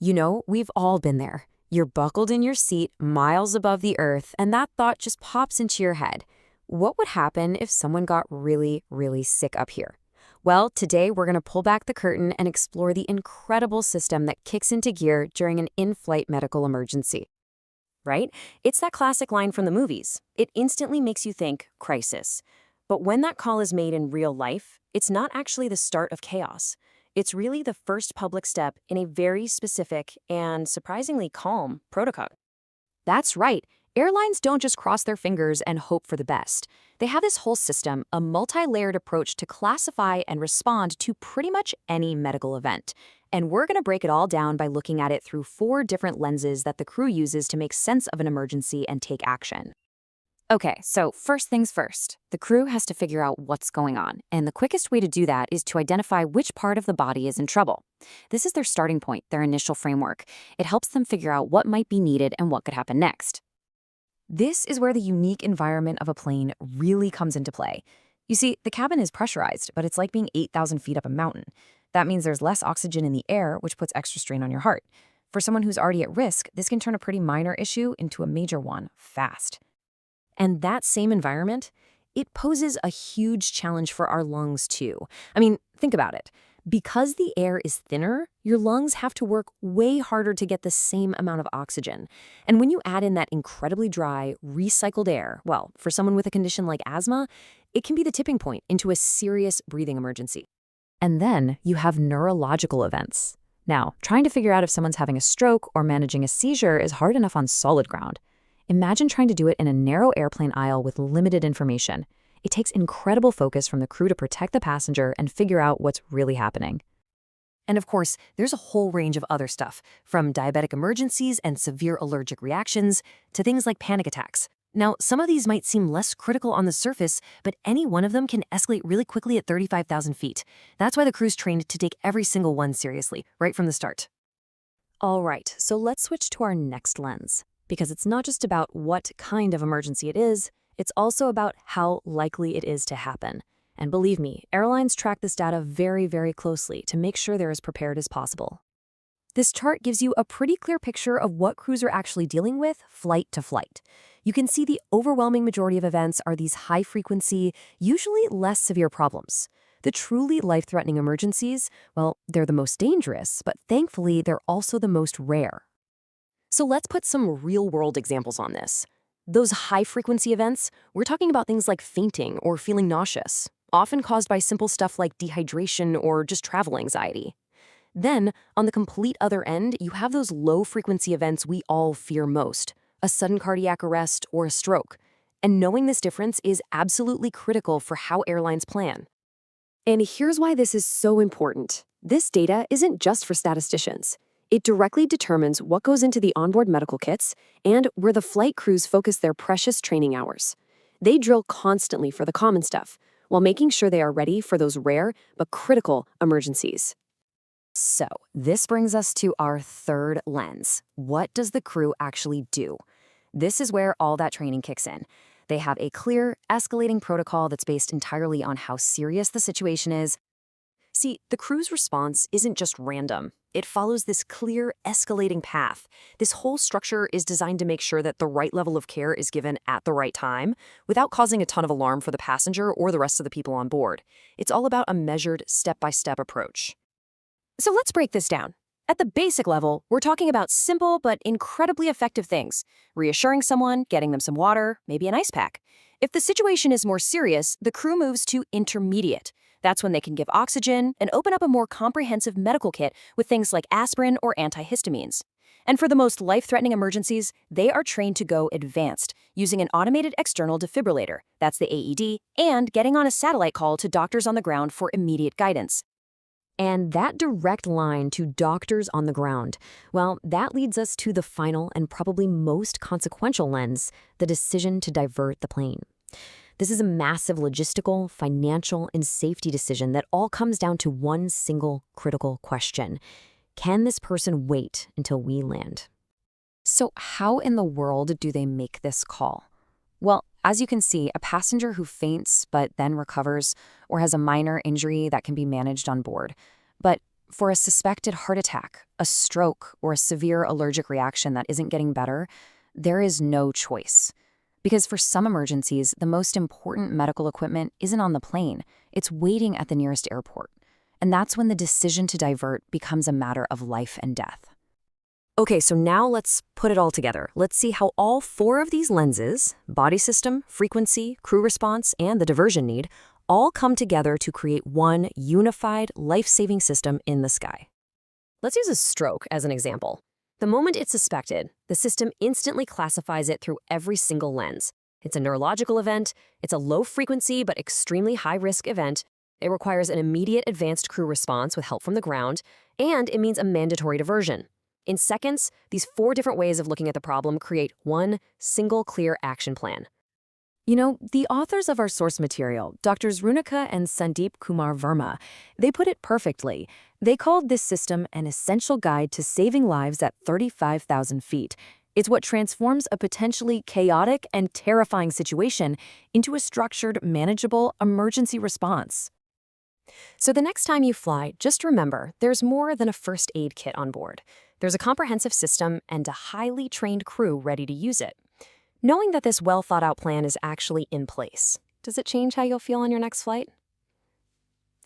We've all been there. You're buckled in your seat, miles above the earth, and that thought just pops into your head. What would happen if someone got really, really sick up here? Well, today we're going to pull back the curtain and explore the incredible system that kicks into gear during an in-flight medical emergency. Right? It's that classic line from the movies. It instantly makes you think crisis. But when that call is made in real life, it's not actually the start of chaos. It's really the first public step in a very specific and surprisingly calm protocol. That's right. Airlines don't just cross their fingers and hope for the best. They have this whole system, a multi-layered approach to classify and respond to pretty much any medical event. And we're going to break it all down by looking at it through 4 different lenses that the crew uses to make sense of an emergency and take action. Okay, so first things first, the crew has to figure out what's going on, and the quickest way to do that is to identify which part of the body is in trouble. This is their starting point, their initial framework. It helps them figure out what might be needed and what could happen next. This is where the unique environment of a plane really comes into play. You see, the cabin is pressurized, but it's like being 8,000 feet up a mountain. That means there's less oxygen in the air, which puts extra strain on your heart. For someone who's already at risk, this can turn a pretty minor issue into a major one fast. And that same environment, it poses a huge challenge for our lungs too. I mean, think about it. Because the air is thinner, your lungs have to work way harder to get the same amount of oxygen. And when you add in that incredibly dry, recycled air, well, for someone with a condition like asthma, it can be the tipping point into a serious breathing emergency. And then you have neurological events. Now, trying to figure out if someone's having a stroke or managing a seizure is hard enough on solid ground. Imagine trying to do it in a narrow airplane aisle with limited information. It takes incredible focus from the crew to protect the passenger and figure out what's really happening. And of course, there's a whole range of other stuff, from diabetic emergencies and severe allergic reactions to things like panic attacks. Now, some of these might seem less critical on the surface, but any one of them can escalate really quickly at 35,000 feet. That's why the crew's trained to take every single one seriously, right from the start. All right, so let's switch to our next lens. Because it's not just about what kind of emergency it is, it's also about how likely it is to happen. And believe me, airlines track this data very, very closely to make sure they're as prepared as possible. This chart gives you a pretty clear picture of what crews are actually dealing with flight to flight. You can see the overwhelming majority of events are these high-frequency, usually less severe problems. The truly life-threatening emergencies, well, they're the most dangerous, but thankfully they're also the most rare. So let's put some real-world examples on this. Those high-frequency events, we're talking about things like fainting or feeling nauseous, often caused by simple stuff like dehydration or just travel anxiety. Then, on the complete other end, you have those low-frequency events we all fear most, a sudden cardiac arrest or a stroke. And knowing this difference is absolutely critical for how airlines plan. And here's why this is so important. This data isn't just for statisticians. It directly determines what goes into the onboard medical kits and where the flight crews focus their precious training hours. They drill constantly for the common stuff, while making sure they are ready for those rare but critical emergencies. So, this brings us to our third lens. What does the crew actually do? This is where all that training kicks in. They have a clear, escalating protocol that's based entirely on how serious the situation is. See, the crew's response isn't just random. It follows this clear, escalating path. This whole structure is designed to make sure that the right level of care is given at the right time, without causing a ton of alarm for the passenger or the rest of the people on board. It's all about a measured, step-by-step approach. So let's break this down. At the basic level, we're talking about simple but incredibly effective things. Reassuring someone, getting them some water, maybe an ice pack. If the situation is more serious, the crew moves to intermediate. That's when they can give oxygen and open up a more comprehensive medical kit with things like aspirin or antihistamines. And for the most life-threatening emergencies, they are trained to go advanced, using an automated external defibrillator, that's the AED, and getting on a satellite call to doctors on the ground for immediate guidance. And that direct line to doctors on the ground, well, that leads us to the final and probably most consequential lens, the decision to divert the plane. This is a massive logistical, financial, and safety decision that all comes down to one single critical question. Can this person wait until we land? So how in the world do they make this call? Well, as you can see, a passenger who faints but then recovers or has a minor injury that can be managed on board. But For a suspected heart attack, a stroke, or a severe allergic reaction that isn't getting better, there is no choice. Because for some emergencies, the most important medical equipment isn't on the plane, it's waiting at the nearest airport. And that's when the decision to divert becomes a matter of life and death. Okay, so now let's put it all together. Let's see how all 4 of these lenses, body system, frequency, crew response, and the diversion need, all come together to create one unified, life-saving system in the sky. Let's use a stroke as an example. The moment it's suspected, the system instantly classifies it through every single lens. It's a neurological event, it's a low-frequency but extremely high-risk event, it requires an immediate advanced crew response with help from the ground, and it means a mandatory diversion. In seconds, these 4 different ways of looking at the problem create one single clear action plan. You know, the authors of our source material, Drs. Runika and Sandeep Kumar Verma, they put it perfectly. They called this system an essential guide to saving lives at 35,000 feet. It's what transforms a potentially chaotic and terrifying situation into a structured, manageable emergency response. So the next time you fly, just remember, there's more than a first aid kit on board. There's a comprehensive system and a highly trained crew ready to use it. Knowing that this well-thought-out plan is actually in place, does it change how you'll feel on your next flight?